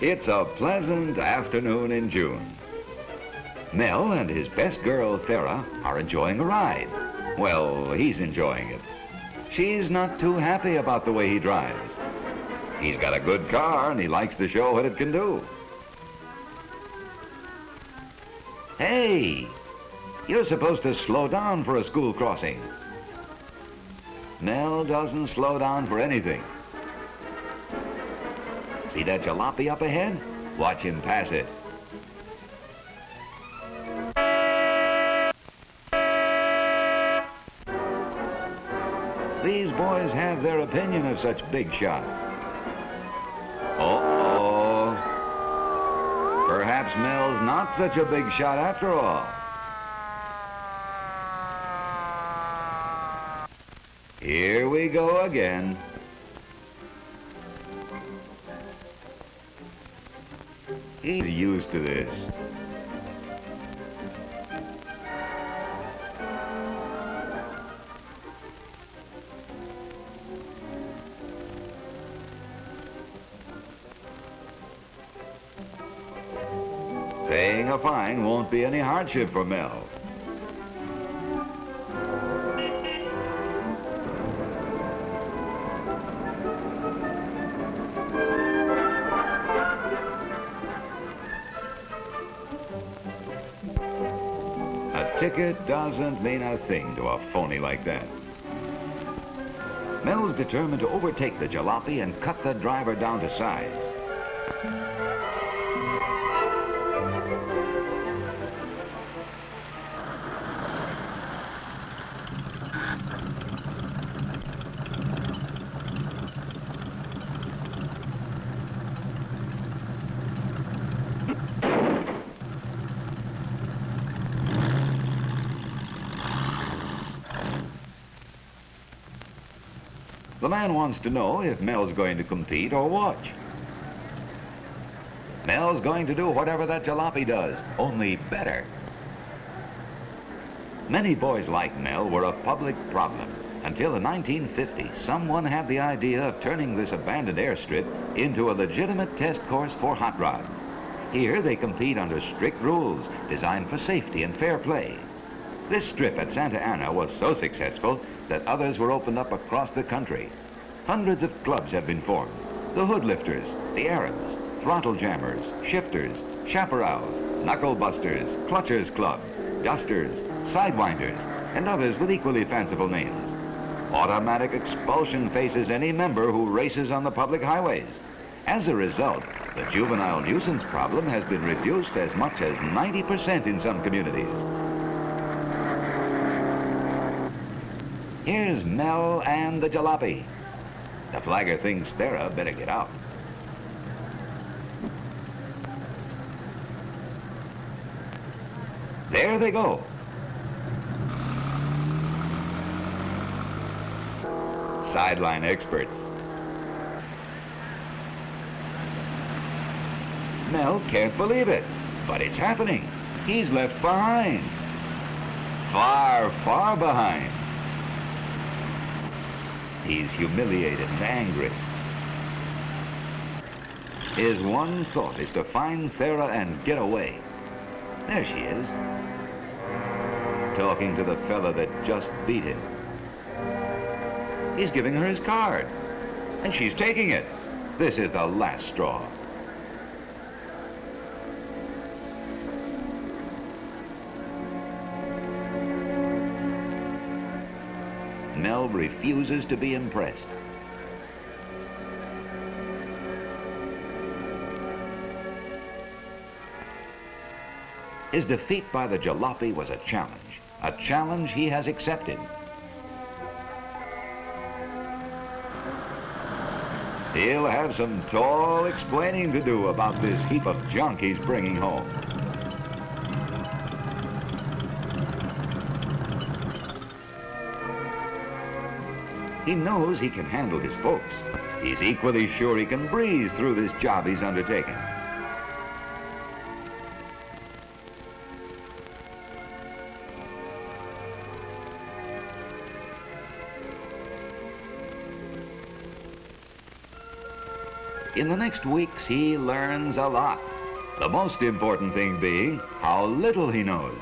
It's a pleasant afternoon in June. Mel and his best girl, Thera, are enjoying a ride. Well, he's enjoying it. She's not too happy about the way he drives. He's got a good car and he likes to show what it can do. Hey, you're supposed to slow down for a school crossing. Mel doesn't slow down for anything. See that jalopy up ahead? Watch him pass it. These boys have their opinion of such big shots. Uh-oh. Perhaps Mel's not such a big shot after all. Here we go again. He's used to this. Paying a fine won't be any hardship for Mel. A ticket doesn't mean a thing to a phony like that. Mel's determined to overtake the jalopy and cut the driver down to size. The man wants to know if Mel's going to compete or watch. Mel's going to do whatever that jalopy does, only better. Many boys like Mel were a public problem. Until the 1950s, someone had the idea of turning this abandoned airstrip into a legitimate test course for hot rods. Here they compete under strict rules designed for safety and fair play. This strip at Santa Ana was so successful that others were opened up across the country. Hundreds of clubs have been formed. The hood lifters, the Arabs, throttle jammers, shifters, chaparrals, knuckle busters, clutchers club, dusters, sidewinders, and others with equally fanciful names. Automatic expulsion faces any member who races on the public highways. As a result, the juvenile nuisance problem has been reduced as much as 90% in some communities. Here's Mel and the jalopy. The flagger thinks Thera better get out. There they go. Sideline experts. Mel can't believe it, but it's happening. He's left behind. Far, far behind. He's humiliated and angry. His one thought is to find Thera and get away. There she is, talking to the fella that just beat him. He's giving her his card, and she's taking it. This is the last straw. Mel refuses to be impressed. His defeat by the jalopy was a challenge he has accepted. He'll have some tall explaining to do about this heap of junk he's bringing home. He knows he can handle his folks. He's equally sure he can breeze through this job he's undertaken. In the next weeks, he learns a lot. The most important thing being how little he knows.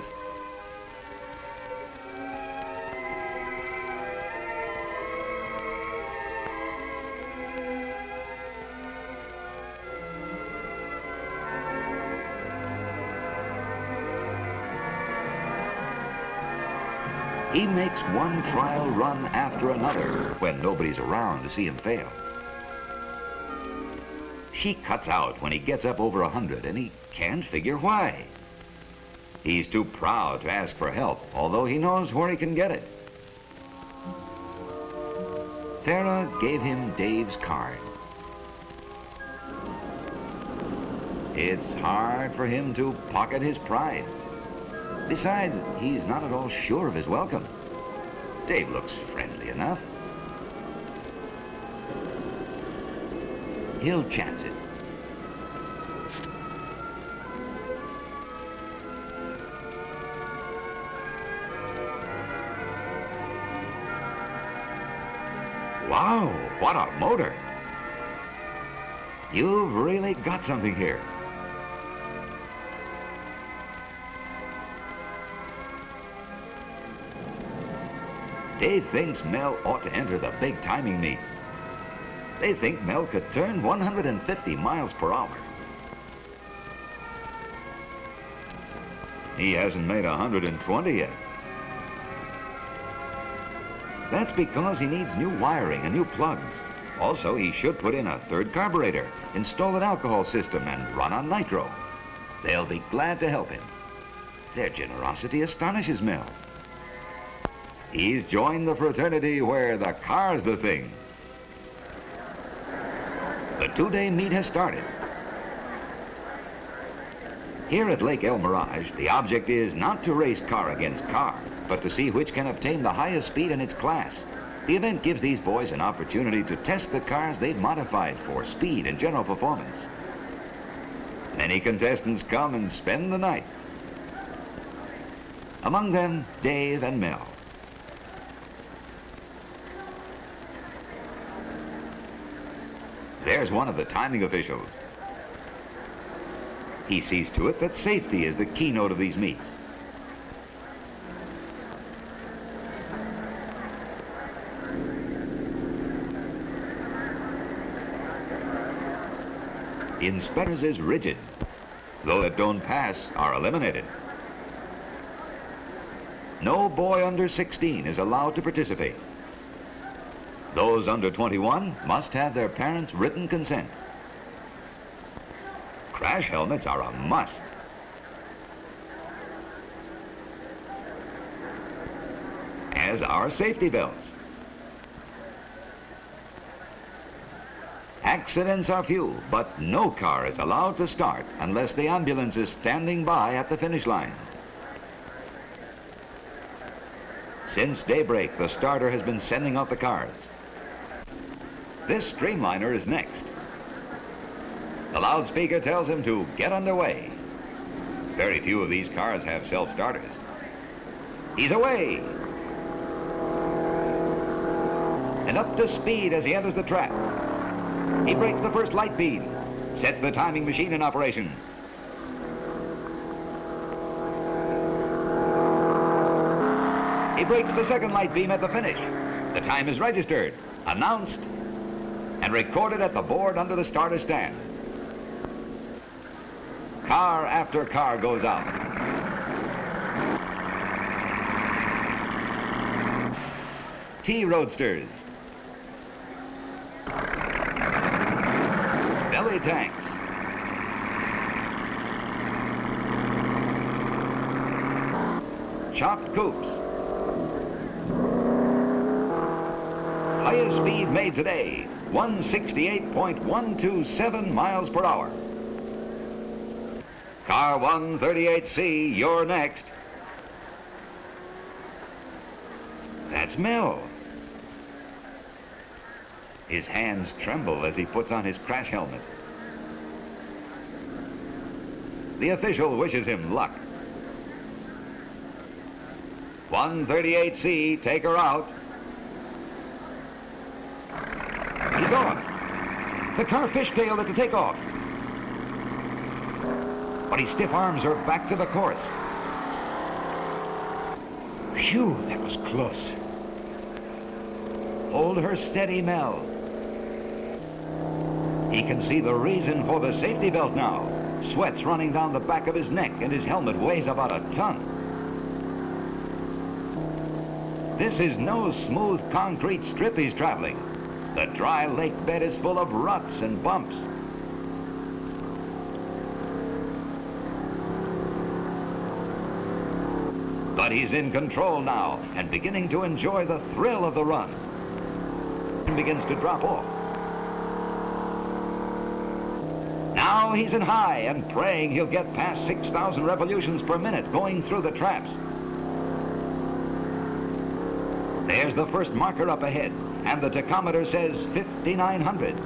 He makes one trial run after another when nobody's around to see him fail. She cuts out when he gets up over 100, and he can't figure why. He's too proud to ask for help, although he knows where he can get it. Thera gave him Dave's card. It's hard for him to pocket his pride. Besides, he's not at all sure of his welcome. Dave looks friendly enough. He'll chance it. Wow, what a motor! You've really got something here. Dave thinks Mel ought to enter the big timing meet. They think Mel could turn 150 miles per hour. He hasn't made 120 yet. That's because he needs new wiring and new plugs. Also, he should put in a third carburetor, install an alcohol system, and run on nitro. They'll be glad to help him. Their generosity astonishes Mel. He's joined the fraternity where the car's the thing. The two-day meet has started. Here at Lake El Mirage, the object is not to race car against car, but to see which can obtain the highest speed in its class. The event gives these boys an opportunity to test the cars they've modified for speed and general performance. Many contestants come and spend the night. Among them, Dave and Mel. There's one of the timing officials. He sees to it that safety is the keynote of these meets. Inspectors is rigid. Those that don't pass are eliminated. No boy under 16 is allowed to participate. Those under 21 must have their parents' written consent. Crash helmets are a must. As are safety belts. Accidents are few, but no car is allowed to start unless the ambulance is standing by at the finish line. Since daybreak, the starter has been sending out the cars. This streamliner is next. The loudspeaker tells him to get underway. Very few of these cars have self-starters. He's away! And up to speed as he enters the track. He breaks the first light beam, sets the timing machine in operation. He breaks the second light beam at the finish. The time is registered, announced, and recorded at the board under the starter stand. Car after car goes out. T-Roadsters. Belly tanks. Chopped coupes. Highest speed made today, 168.127 miles per hour. Car 138C, you're next. That's Mel. His hands tremble as he puts on his crash helmet. The official wishes him luck. 138C, take her out. He's on. The car fishtailed at the takeoff. But his stiff arms are back to the course. Phew, that was close. Hold her steady, Mel. He can see the reason for the safety belt now. Sweat's running down the back of his neck, and his helmet weighs about a ton. This is no smooth concrete strip he's traveling. The dry lake bed is full of ruts and bumps. But he's in control now and beginning to enjoy the thrill of the run. And begins to drop off. Now he's in high and praying he'll get past 6,000 revolutions per minute going through the traps. There's the first marker up ahead, and the tachometer says 5,900,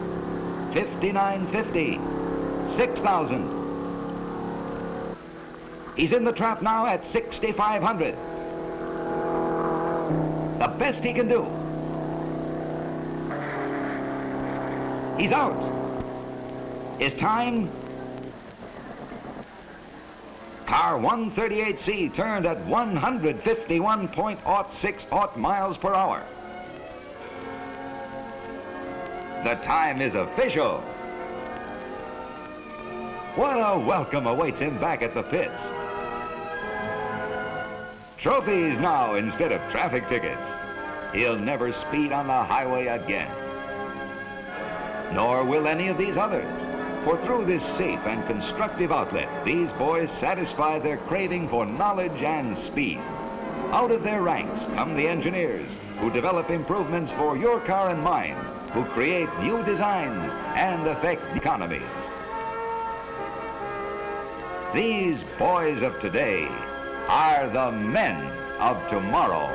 5,950, 6,000. He's in the trap now at 6,500. The best he can do. He's out. His time? Car 138C turned at 151.06 miles per hour. The time is official. What a welcome awaits him back at the pits. Trophies now instead of traffic tickets. He'll never speed on the highway again. Nor will any of these others. For through this safe and constructive outlet, these boys satisfy their craving for knowledge and speed. Out of their ranks come the engineers who develop improvements for your car and mine, who create new designs and affect economies. These boys of today are the men of tomorrow.